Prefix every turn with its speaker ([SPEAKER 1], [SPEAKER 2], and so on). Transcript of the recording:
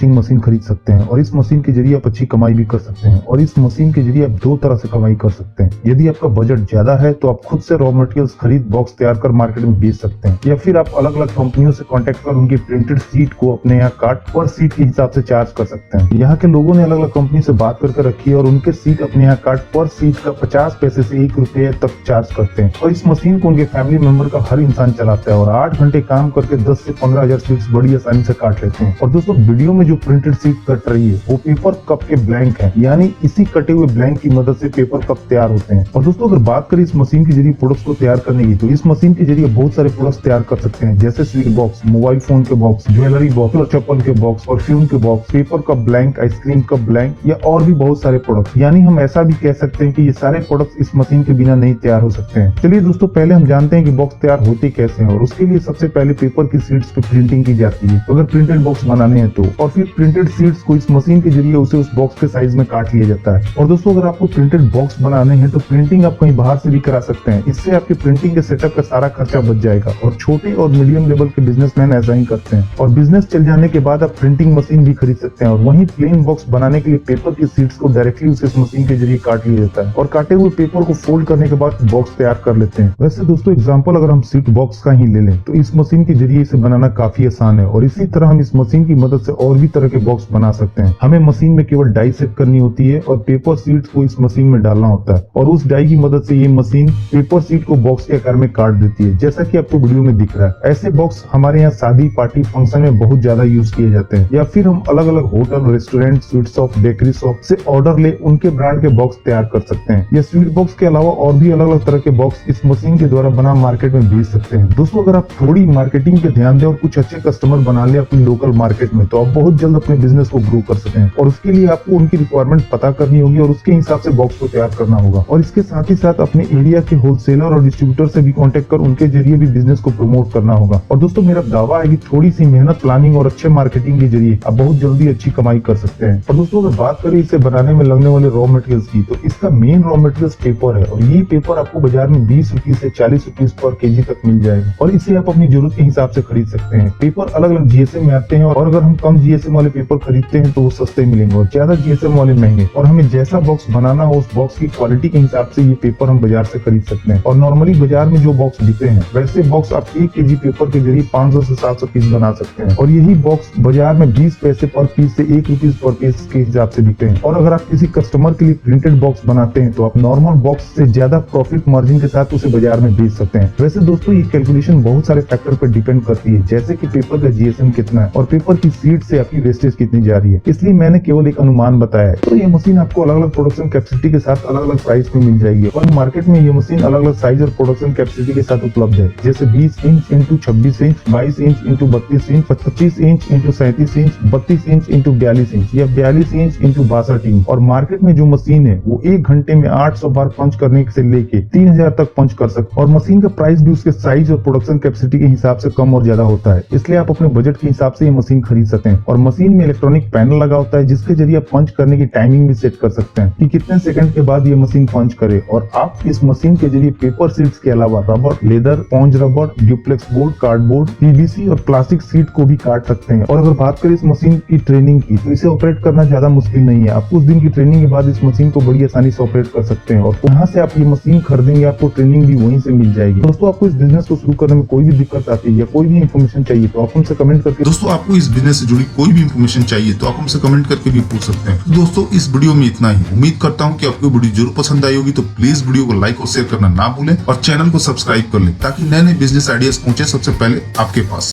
[SPEAKER 1] Washing machine खरीद सकते हैं और इस मशीन के जरिए आप अच्छी कमाई भी कर सकते हैं। और इस मशीन के जरिए आप दो तरह से कमाई कर सकते हैं। यदि आपका बजट ज्यादा है तो आप खुद से रॉ मटेरियल्स खरीद बॉक्स तैयार कर मार्केट में बेच सकते हैं, या फिर आप अलग अलग कंपनियों से कॉन्टेक्ट कर उनकी प्रिंटेड सीट को अपने यहाँ काट पर सीट के हिसाब से चार्ज कर सकते हैं। यहाँ के लोगों ने अलग अलग कंपनी से बात करके रखी है और उनके सीट अपने यहाँ काट पर सीट का 50 पैसे से 1 रुपये तक चार्ज करते हैं। और इस मशीन को उनके फैमिली मेंबर का हर इंसान चलाता है और 8 घंटे काम करके 10 से 15 हजार सीट्स बड़ी आसानी से काट लेते हैं। और दोस्तों वीडियो में जो प्रिंटेड सीट कट रही है वो पेपर कप के ब्लैंक है, यानी इसी कटे हुए ब्लैंक की मदद से पेपर कप तैयार होते हैं। और दोस्तों अगर बात करें इस मशीन के जरिए प्रोडक्ट्स को तैयार करने की, तो इस मशीन के जरिए बहुत सारे प्रोडक्ट्स तैयार कर सकते हैं, जैसे स्वीट बॉक्स, मोबाइल फोन के बॉक्स, ज्वेलरी बॉक्स और चप्पल के बॉक्स, परफ्यूम के box, paper cup blank, ice cream cup blank या और भी बहुत सारे प्रोडक्ट। यानी हम ऐसा भी कह सकते हैं कि ये सारे प्रोडक्ट्स इस मशीन के बिना नहीं तैयार हो सकते हैं। चलिए दोस्तों पहले हम जानते हैं कि बॉक्स तैयार होते कैसे हैं। और उसके लिए सबसे पहले पेपर की शीट्स पे प्रिंटिंग की जाती है अगर प्रिंटेड बॉक्स बनाने हैं तो, और फिर प्रिंटेड शीट्स को इस मशीन के जरिए उसे उस बॉक्स के साइज में काट लिया जाता है। और दोस्तों अगर आपको प्रिंटेड बॉक्स बनाने हैं तो प्रिंटिंग आप कहीं बाहर से भी करा सकते हैं। इससे आपके प्रिंटिंग के सेटअप का सारा खर्चा बच जाएगा। और छोटे और मीडियम लेवल के बिजनेसमैन ऐसा ही करते हैं। और बिजनेस चल जाने के बाद आप प्रिंटिंग मशीन भी खरीद सकते हैं। और वहीं प्लेन बॉक्स बनाने के लिए पेपर की शीट्स को डायरेक्टली उस मशीन के जरिए काट लिया जाता है और काटे हुए पेपर को फोल्ड करने के बाद बॉक्स तैयार कर लेते हैं। वैसे दोस्तों एग्जांपल अगर हम सीट बॉक्स का ही ले लें तो इस मशीन के जरिए इसे बनाना काफी आसान है। और इसी तरह हम इस मशीन की मदद से और भी तरह के बॉक्स बना सकते हैं। हमें मशीन में केवल डाई सेट करनी होती है और पेपर शीट्स को इस मशीन में डालना होता है और उस डाई की मदद से ये मशीन पेपर शीट को बॉक्स के आकार में काट देती है, जैसा कि आपको वीडियो में दिख रहा है। ऐसे बॉक्स हमारे यहाँ शादी पार्टी फंक्शन में बहुत ज्यादा यूज किए जाते हैं। या फिर हम अलग अलग hotel, restaurant, sweet shop, bakery shop से ऑर्डर ले उनके ब्रांड के बॉक्स तैयार कर सकते हैं। या स्वीट बॉक्स के अलावा और भी अलग अलग तरह के बॉक्स इस मशीन के द्वारा बना मार्केट में बेच सकते हैं। दोस्तों अगर आप थोड़ी मार्केटिंग पे ध्यान दें और कुछ अच्छे कस्टमर बना ले अपनी लोकल मार्केट में, तो आप बहुत जल्द अपने बिजनेस को ग्रो कर सकते हैं। और उसके लिए आपको उनकी रिक्वायरमेंट पता करनी होगी और उसके हिसाब से बॉक्स को तैयार करना होगा। और इसके साथ ही साथ अपने एरिया के होलसेलर और डिस्ट्रीब्यूटर से भी कॉन्टेक्ट कर उनके जरिए भी बिजनेस को प्रमोट करना होगा। और दोस्तों मेरा दावा है कि थोड़ी सी मेहनत, प्लानिंग और अच्छे मार्केटिंग के जरिए आप बहुत जल्दी अच्छी कमाई कर सकते हैं। और दोस्तों अगर बात करें इसे बनाने में लगने वाले रॉ मटेरियल्स की, तो इसका मेन रॉ मटेरियल्स पेपर है। और ये पेपर आपको बाजार में 20 रुपए से 40 रुपए पर केजी तक मिल जाएगा और इसे आप अपनी जरूरत के हिसाब से खरीद सकते हैं। पेपर अलग अलग जीएसएम में आते हैं और अगर हम कम जीएसएम वाले पेपर खरीदते हैं तो वो सस्ते मिलेंगे और ज्यादा जीएसएम वाले महंगे। और हमें जैसा बॉक्स बनाना हो उस बॉक्स की क्वालिटी के हिसाब से ये पेपर हम बाजार से खरीद सकते हैं। और नॉर्मली बाजार में जो बॉक्स बिकते हैं वैसे बॉक्स आप 1 केजी पेपर के जरिए 500 से 700 पीस बना सकते हैं। और यही बॉक्स बाजार में 20 पैसे पर पीस से 1 रुपीज पर पीस के हिसाब से बिकते हैं। और अगर आप किसी कस्टमर के लिए प्रिंटेड बॉक्स बनाते हैं तो आप नॉर्मल बॉक्स से ज्यादा प्रॉफिट मार्जिन के साथ उसे बाजार में बेच सकते हैं। वैसे दोस्तों ये कैलकुलेशन बहुत सारे फैक्टर पर डिपेंड करती है, जैसे कि पेपर का जीएसएम कितना है और पेपर की सीट से आपकी वेस्टेज कितनी जा रही है। इसलिए मैंने केवल एक अनुमान बताया है। तो ये मशीन आपको अलग अलग प्रोडक्शन कैपेसिटी के साथ अलग अलग प्राइस में मिल जाएगी। और मार्केट में ये मशीन अलग अलग साइज और प्रोडक्शन कैपेसिटी के साथ उपलब्ध है, जैसे 20 inch into 26 inch, 22 inch into 32 inch, 25 inch into 37 inch, 32 inch into 42 inch या 42 इंच इंटू 62 इंच। और मार्केट में जो मशीन है वो 1 घंटे में 800 बार पंच करने से लेके 3000 तक पंच कर सकते। और मशीन का प्राइस भी उसके साइज और प्रोडक्शन कैपेसिटी के हिसाब से कम और ज्यादा होता है, इसलिए आप अपने बजट के हिसाब से ये मशीन खरीद सकते हैं। और मशीन में इलेक्ट्रॉनिक पैनल लगा होता है जिसके जरिए आप पंच करने की टाइमिंग भी सेट कर सकते हैं कि कितने सेकंड के बाद ये मशीन पंच करे। और आप इस मशीन के जरिए पेपर शीट्स के अलावा rubber, leather, sponge rubber, duplex board, cardboard, PVC और प्लास्टिक शीट को भी काट सकते हैं। और अगर बात करें इस मशीन की ट्रेनिंग की, तो इसे ऑपरेट करना ज्यादा मुश्किल नहीं है। आप कुछ दिन की ट्रेनिंग के बाद इस मशीन को बड़ी आसानी से ऑपरेट कर सकते हैं। और यहाँ से आप ये मशीन खरीदेंगे आपको ट्रेनिंग भी वहीं से मिल जाएगी। दोस्तों आपको इस बिजनेस को शुरू करने में कोई भी दिक्कत आती है या कोई भी इन्फॉर्मेशन चाहिए तो आप हमसे कमेंट करके,
[SPEAKER 2] दोस्तों आपको इस बिजनेस से जुड़ी कोई भी इन्फॉर्मेशन चाहिए तो आप हमसे कमेंट करके भी पूछ सकते हैं। दोस्तों इस वीडियो में इतना ही। उम्मीद करता हूँ कि आपको वीडियो जरूर पसंद आई होगी। तो प्लीज वीडियो को लाइक और शेयर करना ना भूलें और चैनल को सब्सक्राइब कर लें ताकि नए नए बिजनेस आइडियाज पहुंचे सबसे पहले आपके पास।